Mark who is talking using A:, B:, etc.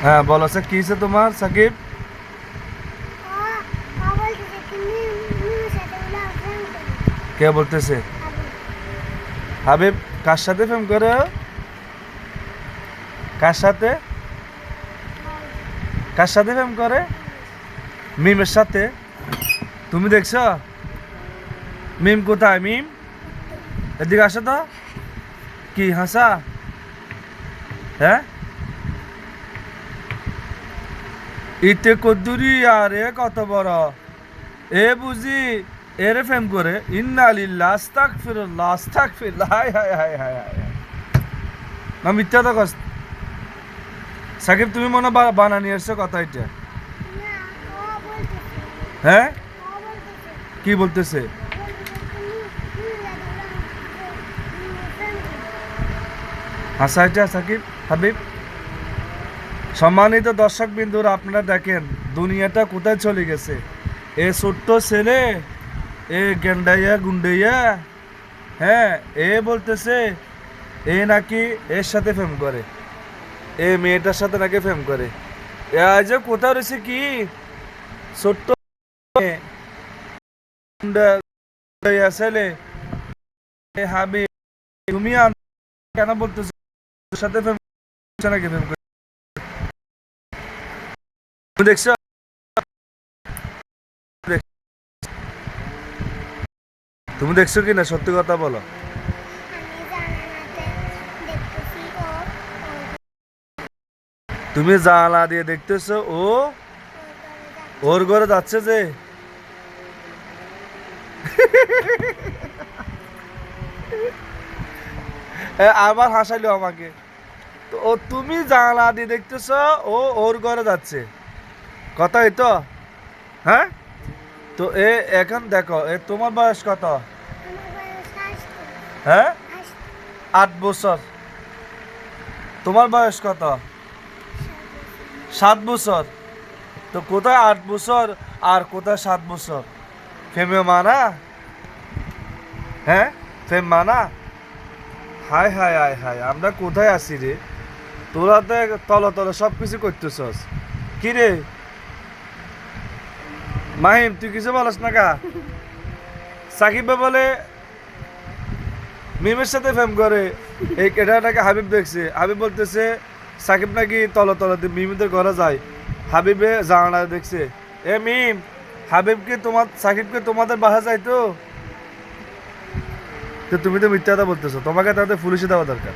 A: হ্যাঁ বলো সে কি হয়েছে তোমার সাকিব? কে বলতেছে? হাবিব কার সাথে প্রেম করে? কার সাথে? কার সাথে প্রেম করে? মিমের সাথে? তুমি দেখছ? মিম কোথায়? মিম এদিকে আসো তো। কি হাসা? হ্যাঁ ইতে কদ্দুরি আর এ কত বড় এ বুঝি এরে প্রেম করে? ইন্না লিল্লাহ আস্তাগফিরুল্লাহ আস্তাগফিরুল্লাহ হায় হায় হায় হায় হায় হায়। না মিথ্যা তো কস। সাকিব তুমি মনে বানানি এসছো কথা এটা? হ্যাঁ কি বলতেছে? হাসা এটা সাকিব হাবিব। সম্মানিত দর্শক বিন্দুরা আপনারা দেখেন দুনিয়াটা কোথায় চলে গেছে। এ ছোট্ট ছেলে এ গেন্ডাইয়া গুন্ডাইয়া, হ্যাঁ এ বলতেছে এ নাকি এর সাথে প্রেম করে, এ মেয়েটার সাথে নাকি প্রেম করে। এ আজ কোথায় রয়েছে কি ছোট্ট মেয়ে, গুন্ডা গুন্ডাইয়া ছেলে। এ হাবি তুমি কেন বলতেছো ওর সাথে প্রেম করছে নাকি প্রেম করে? তুমি দেখছো? তুমি দেখছো কি না সত্যি কথা বলো। তুমি জানালা দিয়ে দেখতেছো ও ওর ঘরে যাচ্ছে যে। আবার হাসাইলো আমাকে। তো ও তুমি জানালা দিয়ে দেখতেছো ও ওর ঘরে যাচ্ছে, কথা এই তো? হ্যাঁ তো এ এখন দেখো এ তোমার বয়স কত? হ্যাঁ 8 বছর। তোমার বয়স কত? 7 বছর। তো কোথায় 8 বছর আর কোথায় 7 বছর? ফেমে মানা? হ্যাঁ ফেম মানা? হায় হায় হায় হায় আমরা কোথায় আছি রে? তোরা তো তলে তলে সব কিছু করতেছস। কি রে মাহিম তুই কিছু বলস না কা? সাকিব বলে মিমের সাথে প্রেম করে, এই এটা নাকি হাবিব দেখছে। হাবিব বলতেছে সাকিব নাকি তলে তলে মিমদের ঘরে যায়। হাবিবে জানালা দেখছে। এ মিম হাবিবকে তোমার সাকিবকে তোমাদের বাসা যায় তো? তো তুমি তো মিথ্যা কথা বলতেছো, তোমাকে তাদের পুলিশে দেওয়া দরকার।